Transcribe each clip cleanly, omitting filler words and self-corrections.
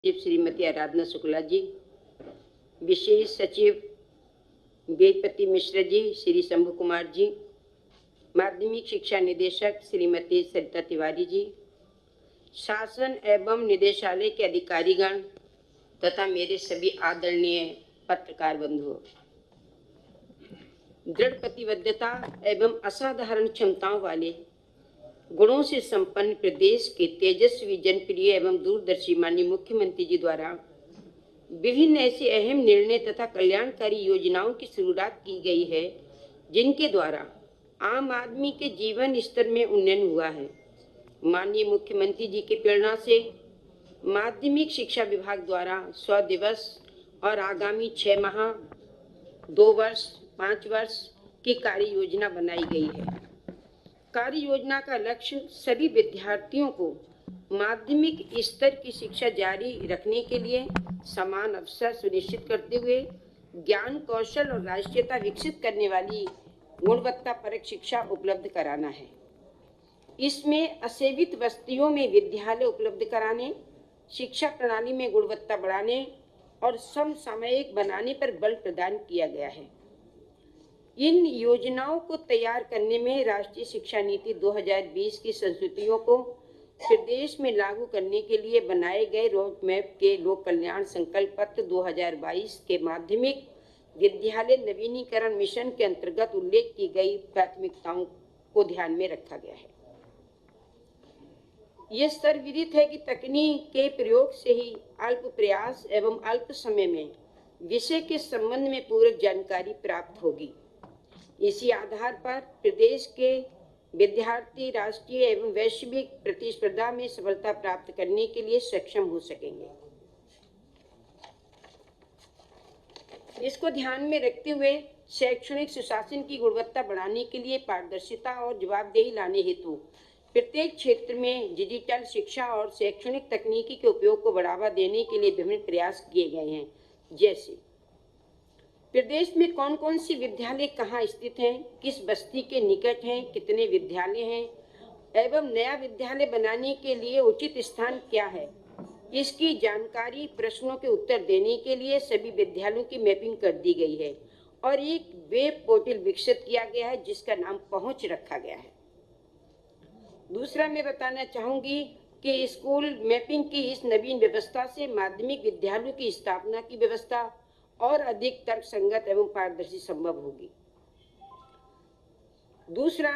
श्रीमती आराधना शुक्ला जी, विशेष सचिव वेदपति मिश्र जी, श्री शंभू कुमार जी, माध्यमिक शिक्षा निदेशक श्रीमती सरिता तिवारी जी, शासन एवं निदेशालय के अधिकारीगण तथा मेरे सभी आदरणीय पत्रकार बंधुओं, दृढ़ प्रतिबद्धता एवं असाधारण क्षमताओं वाले गुणों से संपन्न प्रदेश के तेजस्वी, जनप्रिय एवं दूरदर्शी माननीय मुख्यमंत्री जी द्वारा विभिन्न ऐसे अहम निर्णय तथा कल्याणकारी योजनाओं की शुरुआत की गई है जिनके द्वारा आम आदमी के जीवन स्तर में उन्नयन हुआ है। माननीय मुख्यमंत्री जी की प्रेरणा से माध्यमिक शिक्षा विभाग द्वारा 100 दिवस और आगामी 6 माह, 2 वर्ष, 5 वर्ष की कार्य योजना बनाई गई है। कार्य योजना का लक्ष्य सभी विद्यार्थियों को माध्यमिक स्तर की शिक्षा जारी रखने के लिए समान अवसर सुनिश्चित करते हुए ज्ञान, कौशल और राष्ट्रीयता विकसित करने वाली गुणवत्तापरक शिक्षा उपलब्ध कराना है। इसमें असेवित बस्तियों में विद्यालय उपलब्ध कराने, शिक्षा प्रणाली में गुणवत्ता बढ़ाने और समसामयिक बनाने पर बल प्रदान किया गया है। इन योजनाओं को तैयार करने में राष्ट्रीय शिक्षा नीति 2020 की संस्तुतियों को प्रदेश में लागू करने के लिए बनाए गए रोड मैप के लोक कल्याण संकल्प पत्र 2022 के माध्यमिक विद्यालय नवीनीकरण मिशन के अंतर्गत उल्लेख की गई प्राथमिकताओं को ध्यान में रखा गया है। ये सर्वविदित है कि तकनीक के प्रयोग से ही अल्प प्रयास एवं अल्प समय में विषय के संबंध में पूरक जानकारी प्राप्त होगी। इसी आधार पर प्रदेश के विद्यार्थी राष्ट्रीय एवं वैश्विक प्रतिस्पर्धा में सफलता प्राप्त करने के लिए सक्षम हो सकेंगे। इसको ध्यान में रखते हुए शैक्षणिक सुशासन की गुणवत्ता बढ़ाने के लिए पारदर्शिता और जवाबदेही लाने हेतु प्रत्येक क्षेत्र में डिजिटल शिक्षा और शैक्षणिक तकनीकी के उपयोग को बढ़ावा देने के लिए विभिन्न प्रयास किए गए हैं। जैसे प्रदेश में कौन कौन सी विद्यालय कहाँ स्थित हैं, किस बस्ती के निकट हैं, कितने विद्यालय हैं एवं नया विद्यालय बनाने के लिए उचित स्थान क्या है, इसकी जानकारी प्रश्नों के उत्तर देने के लिए सभी विद्यालयों की मैपिंग कर दी गई है और एक वेब पोर्टल विकसित किया गया है जिसका नाम पहुंच रखा गया है। दूसरा मैं बताना चाहूँगी कि स्कूल मैपिंग की इस नवीन व्यवस्था से माध्यमिक विद्यालयों की स्थापना की व्यवस्था और अधिक तर्कसंगत एवं पारदर्शी संभव होगी। दूसरा,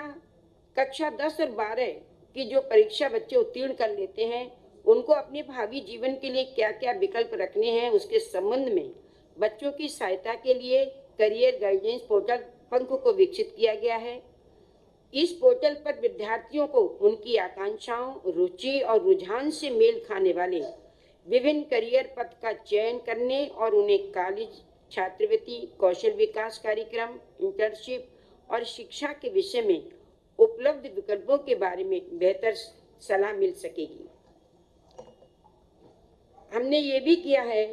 कक्षा 10 और 12 की जो परीक्षा बच्चे उत्तीर्ण कर लेते हैं उनको अपने भावी जीवन के लिए क्या क्या विकल्प रखने हैं उसके संबंध में बच्चों की सहायता के लिए करियर गाइडेंस पोर्टल पंख को विकसित किया गया है। इस पोर्टल पर विद्यार्थियों को उनकी आकांक्षाओं, रुचि और रुझान से मेल खाने वाले विभिन्न करियर पथ का चयन करने और उन्हें कॉलेज, छात्रवृत्ति, कौशल विकास कार्यक्रम, इंटर्नशिप और शिक्षा के विषय में उपलब्ध विकल्पों के बारे में बेहतर सलाह मिल सकेगी। हमने ये भी किया है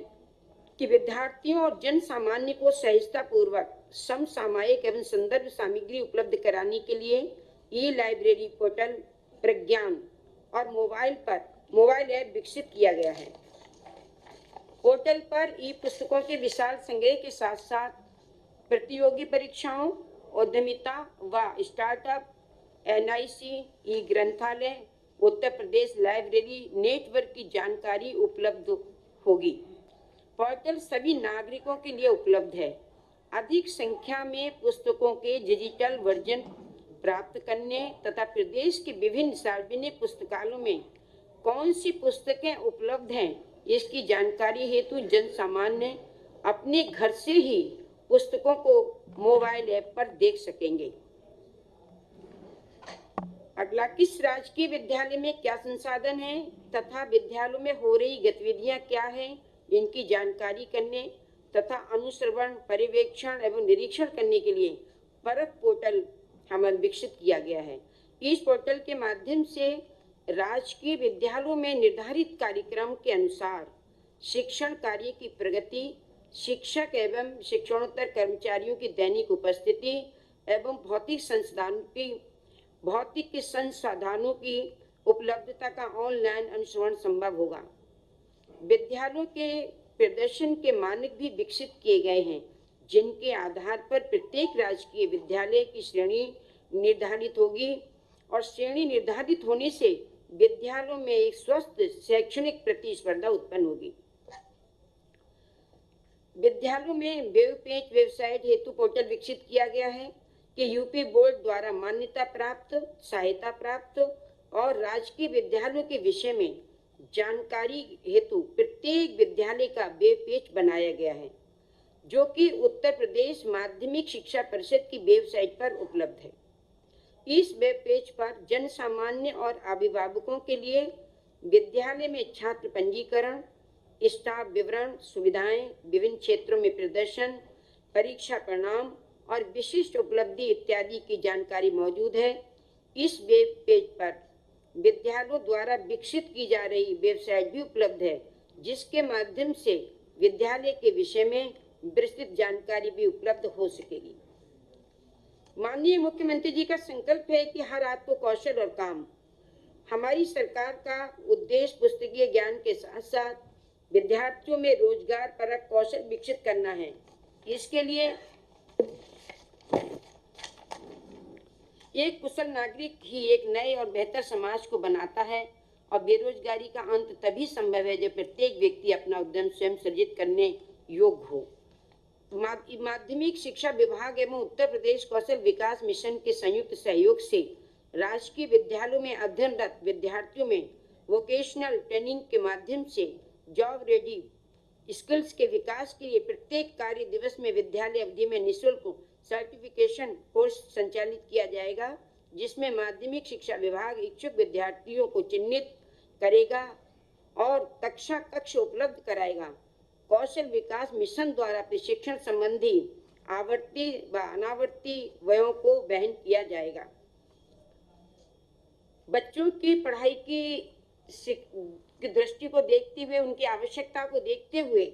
कि विद्यार्थियों और जन सामान्य को सहजता पूर्वक समसामयिक एवं संदर्भ सामग्री उपलब्ध कराने के लिए ई लाइब्रेरी पोर्टल प्रज्ञान और मोबाइल ऐप विकसित किया गया है। पोर्टल पर ई पुस्तकों के विशाल संग्रह के साथ साथ प्रतियोगी परीक्षाओं, उद्यमिता व स्टार्टअप, NIC, ई ग्रंथालय, उत्तर प्रदेश लाइब्रेरी नेटवर्क की जानकारी उपलब्ध होगी। पोर्टल सभी नागरिकों के लिए उपलब्ध है। अधिक संख्या में पुस्तकों के डिजिटल वर्जन प्राप्त करने तथा प्रदेश के विभिन्न सार्वजनिक पुस्तकालयों में कौन सी पुस्तकें उपलब्ध हैं इसकी जानकारी हेतु जन सामान्य अपने घर से ही पुस्तकों को मोबाइल ऐप पर देख सकेंगे। अगला, किस राजकीय विद्यालय में क्या संसाधन है तथा विद्यालयों में हो रही गतिविधियां क्या हैं इनकी जानकारी करने तथा अनुश्रवण, पर्यवेक्षण एवं निरीक्षण करने के लिए परख पोर्टल हमें विकसित किया गया है। इस पोर्टल के माध्यम से राजकीय विद्यालयों में निर्धारित कार्यक्रम के अनुसार शिक्षण कार्य की प्रगति, शिक्षक एवं शिक्षणोत्तर कर्मचारियों की दैनिक उपस्थिति एवं भौतिक संसाधनों की उपलब्धता का ऑनलाइन अनुश्रवण संभव होगा। विद्यालयों के प्रदर्शन के मानक भी विकसित किए गए हैं, जिनके आधार पर प्रत्येक राजकीय विद्यालय की श्रेणी निर्धारित होगी और श्रेणी निर्धारित होने से विद्यालयों में एक स्वस्थ शैक्षणिक प्रतिस्पर्धा उत्पन्न होगी। विद्यालयों में वेब पेज वेबसाइट हेतु पोर्टल विकसित किया गया है कि यूपी बोर्ड द्वारा मान्यता प्राप्त, सहायता प्राप्त और राजकीय विद्यालयों के विषय में जानकारी हेतु प्रत्येक विद्यालय का वेब पेज बनाया गया है, जो कि उत्तर प्रदेश माध्यमिक शिक्षा परिषद की वेबसाइट पर उपलब्ध है। इस वेब पेज पर जन सामान्य और अभिभावकों के लिए विद्यालय में छात्र पंजीकरण, स्टाफ विवरण, सुविधाएं, विभिन्न क्षेत्रों में प्रदर्शन, परीक्षा परिणाम और विशिष्ट उपलब्धि इत्यादि की जानकारी मौजूद है। इस वेब पेज पर विद्यालयों द्वारा विकसित की जा रही वेबसाइट भी उपलब्ध है, जिसके माध्यम से विद्यालय के विषय में विस्तृत जानकारी भी उपलब्ध हो सकेगी। माननीय मुख्यमंत्री जी का संकल्प है कि हर आत्म कौशल और काम। हमारी सरकार का उद्देश्य पुस्तकीय ज्ञान के साथ साथ विद्यार्थियों में रोजगार परक कौशल विकसित करना है। इसके लिए एक कुशल नागरिक ही एक नए और बेहतर समाज को बनाता है और बेरोजगारी का अंत तभी संभव है जब प्रत्येक व्यक्ति अपना उद्यम स्वयं सृजित करने योग्य हो। माध्यमिक शिक्षा विभाग एवं उत्तर प्रदेश कौशल विकास मिशन के संयुक्त सहयोग से राजकीय विद्यालयों में अध्ययनरत विद्यार्थियों में वोकेशनल ट्रेनिंग के माध्यम से जॉब रेडी स्किल्स के विकास के लिए प्रत्येक कार्य दिवस में विद्यालय अवधि में निःशुल्क सर्टिफिकेशन कोर्स संचालित किया जाएगा, जिसमें माध्यमिक शिक्षा विभाग इच्छुक विद्यार्थियों को चिन्हित करेगा और कक्ष उपलब्ध कराएगा। कौशल विकास मिशन द्वारा प्रशिक्षण संबंधी आवर्ती व अनावर्ती व्ययों को वहन किया जाएगा। बच्चों की पढ़ाई की दृष्टि को देखते हुए, उनकी आवश्यकता को देखते हुए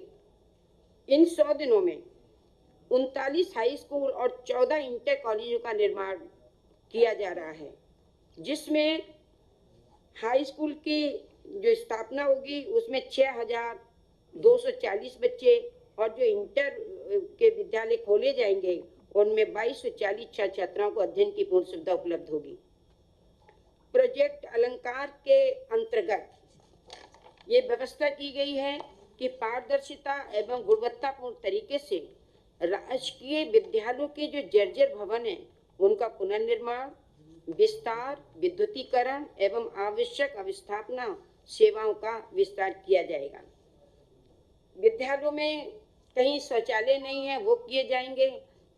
इन 100 दिनों में 39 हाई स्कूल और 14 इंटर कॉलेजों का निर्माण किया जा रहा है, जिसमें हाई स्कूल की जो स्थापना होगी उसमें 6,240 बच्चे और जो इंटर के विद्यालय खोले जाएंगे उनमें 2240 छात्र छात्राओं को अध्ययन की पूर्ण सुविधा उपलब्ध होगी। प्रोजेक्ट अलंकार के अंतर्गत ये व्यवस्था की गई है कि पारदर्शिता एवं गुणवत्तापूर्ण तरीके से राजकीय विद्यालयों के जो जर्जर भवन हैं उनका पुनर्निर्माण, विस्तार, विद्युतीकरण एवं आवश्यक अवस्थापना सेवाओं का विस्तार किया जाएगा। विद्यालयों में कहीं शौचालय नहीं है वो किए जाएंगे,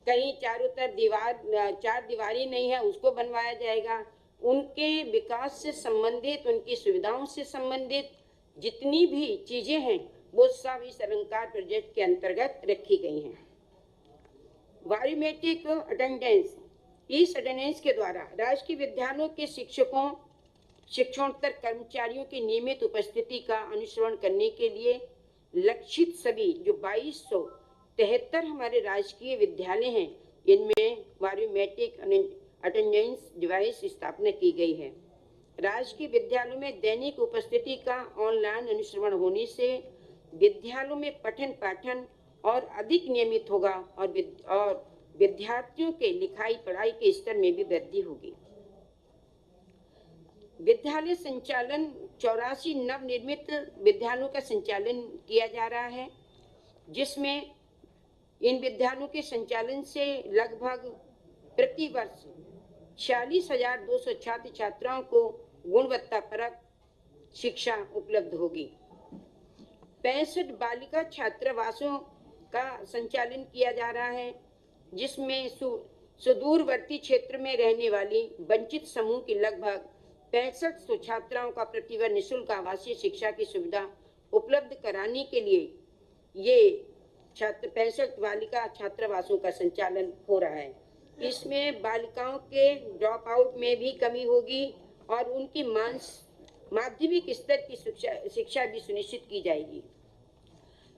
कहीं चारों तरफ चार दीवारी नहीं है उसको बनवाया जाएगा। उनके विकास से संबंधित, उनकी सुविधाओं से संबंधित जितनी भी चीजें हैं वो सब इस अलंकार प्रोजेक्ट के अंतर्गत रखी गई हैं। बायोमेट्रिक अटेंडेंस, इस अटेंडेंस के द्वारा राजकीय विद्यालयों के शिक्षकों, शिक्षणोत्तर कर्मचारियों की नियमित उपस्थिति का अनुसरण करने के लिए लक्षित सभी जो 2273 हमारे राजकीय विद्यालय हैं इनमें बायोमेट्रिक अटेंडेंस डिवाइस स्थापना की गई है। राजकीय विद्यालयों में दैनिक उपस्थिति का ऑनलाइन अनुश्रवण होने से विद्यालयों में पठन पाठन और अधिक नियमित होगा और विद्यार्थियों के लिखाई पढ़ाई के स्तर में भी वृद्धि होगी। विद्यालय संचालन 84 नवनिर्मित विद्यालयों का संचालन किया जा रहा है, जिसमें इन विद्यालयों के संचालन से लगभग प्रति वर्ष 46,200 छात्र छात्राओं को गुणवत्तापरक शिक्षा उपलब्ध होगी। 65 बालिका छात्रावासों का संचालन किया जा रहा है, जिसमें सुदूरवर्ती क्षेत्र में रहने वाली वंचित समूह की लगभग 6500 छात्राओं का प्रतिवर्ष निःशुल्क आवासीय शिक्षा की सुविधा उपलब्ध कराने के लिए ये 65 बालिका छात्रावासों का संचालन हो रहा है। इसमें बालिकाओं के ड्रॉप आउट में भी कमी होगी और उनकी माध्यमिक स्तर की शिक्षा भी सुनिश्चित की जाएगी।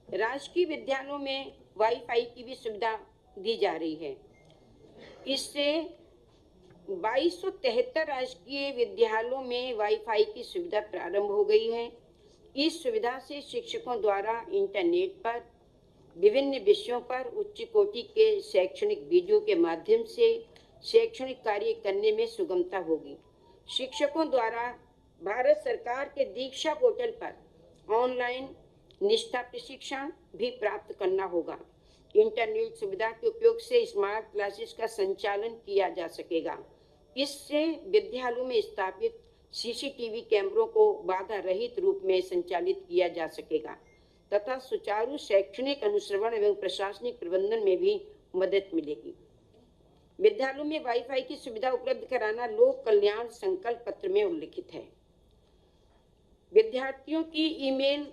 राजकीय विद्यालयों में वाईफाई की भी सुविधा दी जा रही है। इससे 2273 राजकीय विद्यालयों में वाईफाई की सुविधा प्रारंभ हो गई है। इस सुविधा से शिक्षकों द्वारा इंटरनेट पर विभिन्न विषयों पर उच्च कोटि के शैक्षणिक वीडियो के माध्यम से शैक्षणिक कार्य करने में सुगमता होगी। शिक्षकों द्वारा भारत सरकार के दीक्षा पोर्टल पर ऑनलाइन निष्ठा प्रशिक्षण भी प्राप्त करना होगा। इंटरनेट सुविधा के उपयोग से स्मार्ट क्लासेस का संचालन किया जा सकेगा। इससे विद्यालयों में स्थापित सीसीटीवी कैमरों को बाधा रहित रूप में संचालित किया जा सकेगा तथा सुचारू शैक्षणिक अनुश्रवण एवं प्रशासनिक प्रबंधन में भी मदद मिलेगी। विद्यालयों में वाईफाई की सुविधा उपलब्ध कराना लोक कल्याण संकल्प पत्र में उल्लिखित है। विद्यार्थियों की ईमेल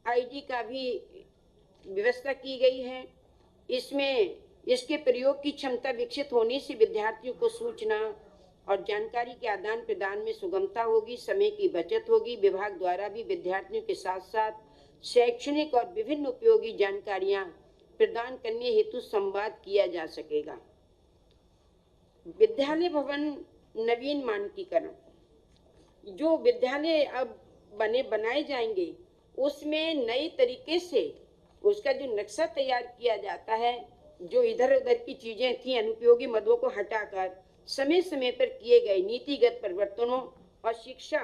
आईडी का भी व्यवस्था की गई है। इसमें इसके प्रयोग की क्षमता विकसित होने से विद्यार्थियों को सूचना और जानकारी के आदान प्रदान में सुगमता होगी, समय की बचत होगी। विभाग द्वारा भी विद्यार्थियों के साथ साथ शैक्षणिक और विभिन्न उपयोगी जानकारियां प्रदान करने हेतु संवाद किया जा सकेगा। विद्यालय भवन नवीन मानकीकरण, जो विद्यालय अब बनाए जाएंगे उसमें नए तरीके से उसका जो नक्शा तैयार किया जाता है, जो इधर उधर की चीजें थी अनुपयोगी मदों को हटाकर समय समय पर किए गए नीतिगत परिवर्तनों और शिक्षा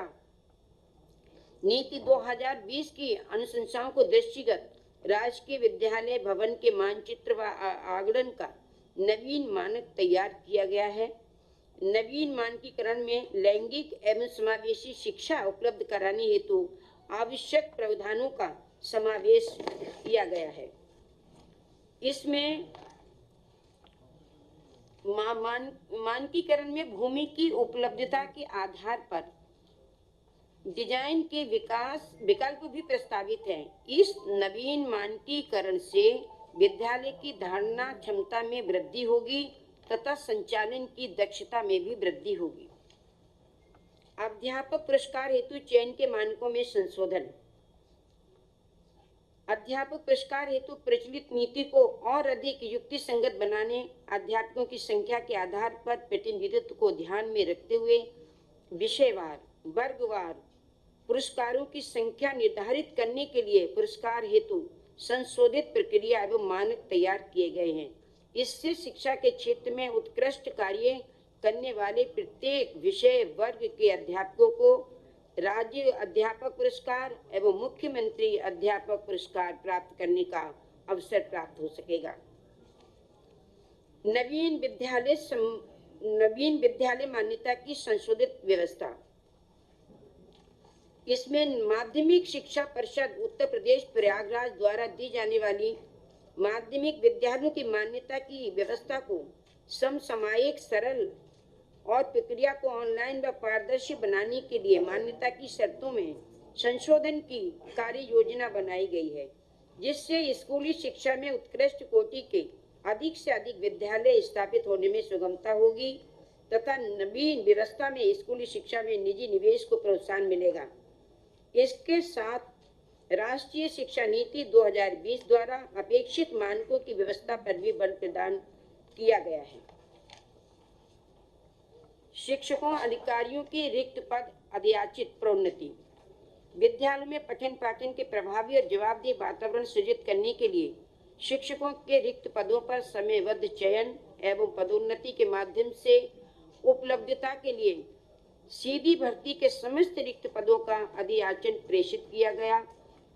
नीति 2020 की अनुशंसाओं को दृष्टिगत राजकीय विद्यालय भवन के मानचित्र व आगणन का नवीन मानक तैयार किया गया है। नवीन मानकीकरण में लैंगिक एवं समावेशी शिक्षा उपलब्ध कराने हेतु आवश्यक प्रावधानों का समावेश किया गया है। इसमें मानकीकरण में भूमि की उपलब्धता के आधार पर डिजाइन के विकल्प भी प्रस्तावित हैं। इस नवीन मानकीकरण से विद्यालय की धारणा क्षमता में वृद्धि होगी तथा संचालन की दक्षता में भी वृद्धि होगी। अध्यापक पुरस्कार हेतु चयन के मानकों में संशोधन। अध्यापक पुरस्कार हेतु प्रचलित नीति को और अधिक युक्ति संगत बनाने, अध्यापकों की संख्या के आधार पर प्रतिनिधित्व को ध्यान में रखते हुए विषयवार, वर्गवार पुरस्कारों की संख्या निर्धारित करने के लिए पुरस्कार हेतु संशोधित प्रक्रिया एवं मानक तैयार किए गए हैं। इससे शिक्षा के क्षेत्र में उत्कृष्ट कार्य करने वाले प्रत्येक विषय वर्ग के अध्यापकों को राज्य अध्यापक पुरस्कार एवं मुख्यमंत्री अध्यापक पुरस्कार प्राप्त करने का अवसर प्राप्त हो सकेगा। नवीन विद्यालय मान्यता की संशोधित व्यवस्था। इसमें माध्यमिक शिक्षा परिषद उत्तर प्रदेश प्रयागराज द्वारा दी जाने वाली माध्यमिक विद्यालयों की मान्यता की व्यवस्था को समसामयिक, सरल और प्रक्रिया को ऑनलाइन व पारदर्शी बनाने के लिए मान्यता की शर्तों में संशोधन की कार्य योजना बनाई गई है, जिससे स्कूली शिक्षा में उत्कृष्ट कोटि के अधिक से अधिक विद्यालय स्थापित होने में सुगमता होगी तथा नवीन व्यवस्था में स्कूली शिक्षा में निजी निवेश को प्रोत्साहन मिलेगा। इसके साथ राष्ट्रीय शिक्षा नीति 2020 द्वारा अपेक्षित मानकों की व्यवस्था पर भी बल प्रदान किया गया है। शिक्षकों अधिकारियों के रिक्त पद अध्याचित प्रोन्नति। विद्यालयों में पठन पाठन के प्रभावी और जवाबदेह वातावरण सृजित करने के लिए शिक्षकों के रिक्त पदों पर समयबद्ध चयन एवं पदोन्नति के माध्यम से उपलब्धता के लिए सीधी भर्ती के समस्त रिक्त पदों का अधियाचन प्रेषित किया गया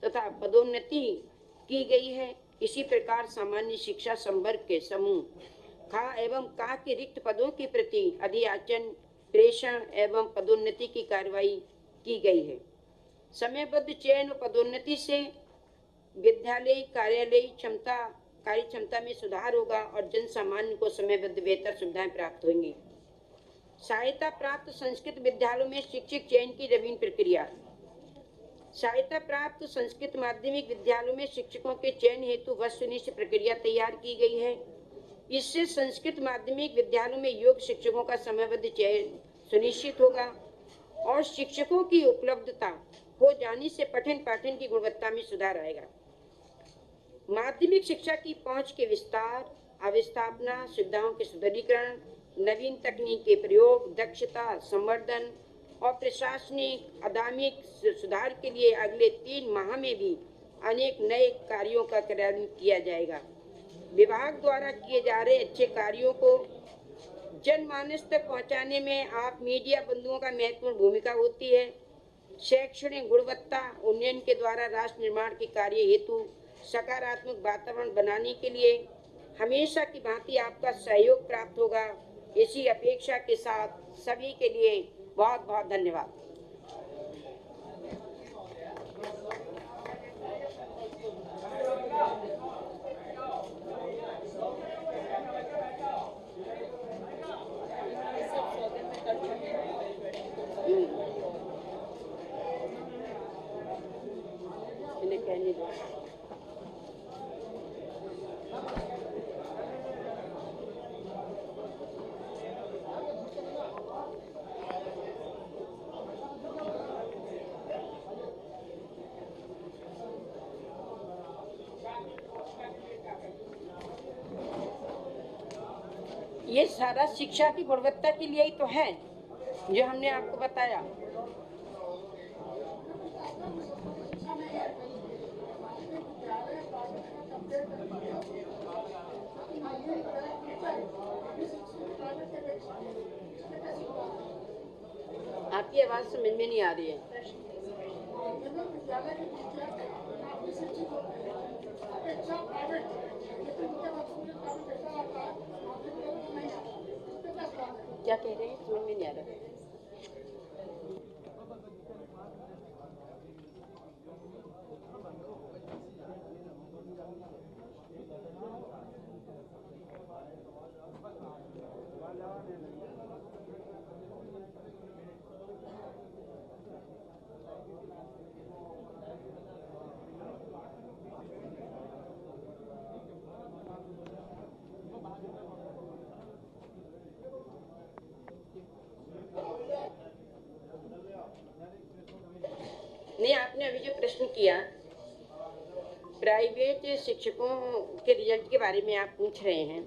तथा पदोन्नति की गई है। इसी प्रकार सामान्य शिक्षा संवर्ग के समूह खा एवं का के रिक्त पदों के प्रति अधियाचन, प्रेषण एवं पदोन्नति की कार्रवाई की गई है। समयबद्ध चयन और पदोन्नति से विद्यालय कार्य क्षमता में सुधार होगा और जन सामान्य को समयबद्ध बेहतर सुविधाएं प्राप्त होंगी। सहायता प्राप्त संस्कृत विद्यालयों में शिक्षक चयन की नवीन प्रक्रिया। सहायता प्राप्त संस्कृत माध्यमिक विद्यालयों में शिक्षकों के चयन हेतु वस्तुनिष्ठ प्रक्रिया तैयार की गई है। इससे संस्कृत माध्यमिक विद्यालयों में योग्य शिक्षकों का समयबद्ध चयन सुनिश्चित होगा और शिक्षकों की उपलब्धता हो जाने से पठन पाठन की गुणवत्ता में सुधार आएगा। माध्यमिक शिक्षा की पहुंच के विस्तार, अवस्थापना, सुविधाओं के सुदृढ़ीकरण, नवीन तकनीक के प्रयोग, दक्षता संवर्धन और प्रशासनिक अदामिक सुधार के लिए अगले 3 माह में भी अनेक नए कार्यों का क्रियान्वयन किया जाएगा। विभाग द्वारा किए जा रहे अच्छे कार्यों को जनमानस तक पहुंचाने में आप मीडिया बंधुओं का महत्वपूर्ण भूमिका होती है। शैक्षणिक गुणवत्ता उन्नयन के द्वारा राष्ट्र निर्माण के कार्य हेतु सकारात्मक वातावरण बनाने के लिए हमेशा की भांति आपका सहयोग प्राप्त होगा। इसी अपेक्षा के साथ सभी के लिए बहुत बहुत धन्यवाद। कहने दो। ये सारा शिक्षा की गुणवत्ता के लिए ही तो है जो हमने आपको बताया। आपकी आवाज समझ में नहीं आ रही है। क्या कह रहे हैं समझ में नहीं आ रहा। नहीं, आपने अभी जो प्रश्न किया प्राइवेट शिक्षकों के रिजल्ट के बारे में आप पूछ रहे हैं,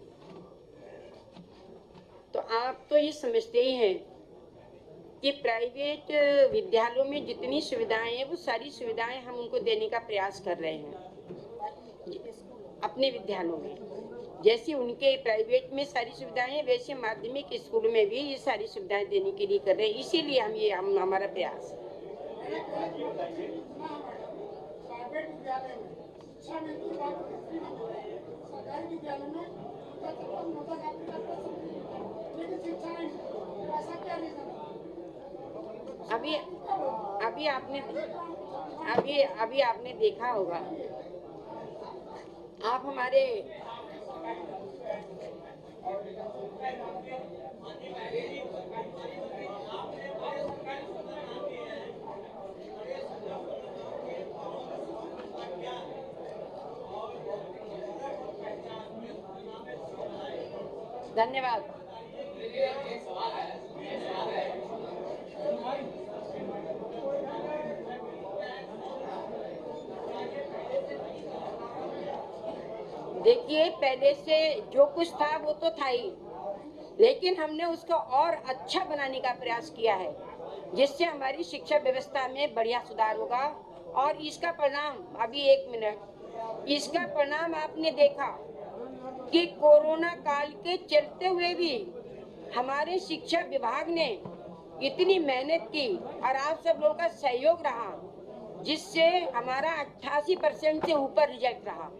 तो आप तो ये समझते ही हैं कि प्राइवेट विद्यालयों में जितनी सुविधाएं हैं वो सारी सुविधाएं हम उनको देने का प्रयास कर रहे हैं अपने विद्यालयों में। जैसे उनके प्राइवेट में सारी सुविधाएं हैं वैसे माध्यमिक स्कूल में भी ये सारी सुविधाएं देने के लिए कर रहे हैं। इसीलिए हम हमारा प्रयास है। अभी आपने देखा होगा, आप हमारे धन्यवाद। देखिए, पहले से जो कुछ था वो तो था ही, लेकिन हमने उसको और अच्छा बनाने का प्रयास किया है जिससे हमारी शिक्षा व्यवस्था में बढ़िया सुधार होगा। और इसका परिणाम, अभी एक मिनट, इसका परिणाम आपने देखा कि कोरोना काल के चलते हुए भी हमारे शिक्षा विभाग ने इतनी मेहनत की और आप सब लोगों का सहयोग रहा जिससे हमारा 88% से ऊपर रिजल्ट रहा।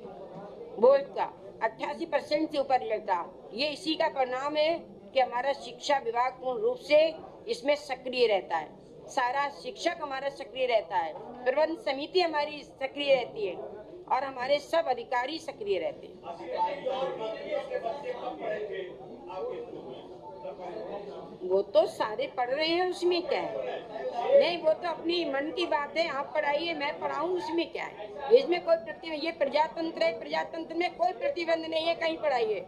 बोर्ड का 88% से ऊपर रिजल्ट रहा। ये इसी का परिणाम है कि हमारा शिक्षा विभाग पूर्ण रूप से इसमें सक्रिय रहता है। सारा शिक्षक हमारा सक्रिय रहता है, प्रबंध समिति हमारी सक्रिय रहती है और हमारे सब अधिकारी सक्रिय रहते हैं। वो तो सारे पढ़ रहे हैं, उसमें क्या है? नहीं, वो तो अपनी मन की बात है। आप पढ़ाइए, मैं पढ़ाऊं, उसमें क्या है? इसमें कोई प्रतिबंध, ये प्रजातंत्र है, प्रजातंत्र में कोई प्रतिबंध नहीं है, कहीं पढ़ाइए।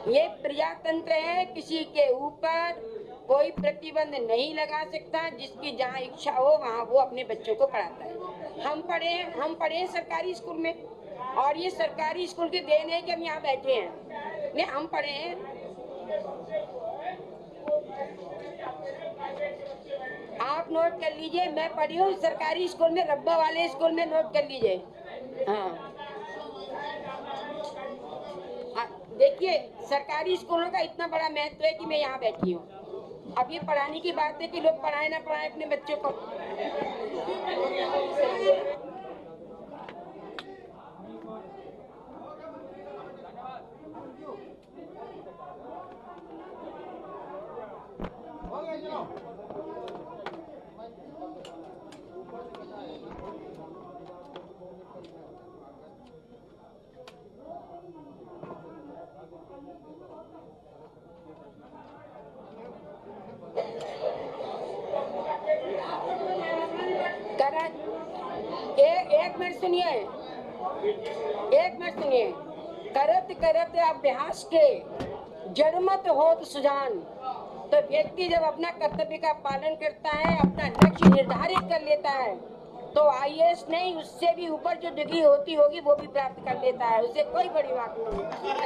ये प्रजातंत्र है, किसी के ऊपर कोई प्रतिबंध नहीं लगा सकता। जिसकी जहाँ इच्छा हो वहाँ वो अपने बच्चों को पढ़ाता है। हम पढ़े सरकारी स्कूल में, और ये सरकारी स्कूल की देन है कि हम यहाँ बैठे हैं। नहीं, हम पढ़े हैं। आप नोट कर लीजिए, मैं पढ़ी हूँ सरकारी स्कूल में, रब्बा वाले स्कूल में, नोट कर लीजिए। हाँ, देखिए सरकारी स्कूलों का इतना बड़ा महत्व है कि मैं यहाँ बैठी हूँ। अब ये पढ़ाने की बात है कि लोग पढ़ाए ना पढ़ाए अपने बच्चों को। एक मिनट सुनिए, एक मिनट सुनिए। करत करत अभ्यास के जड़मत होत सुजान। तो व्यक्ति जब अपना कर्तव्य का पालन करता है, अपना लक्ष्य निर्धारित कर लेता है, तो आईएएस नहीं, उससे भी ऊपर जो डिग्री होती होगी वो भी प्राप्त कर लेता है। उससे कोई बड़ी बात नहीं।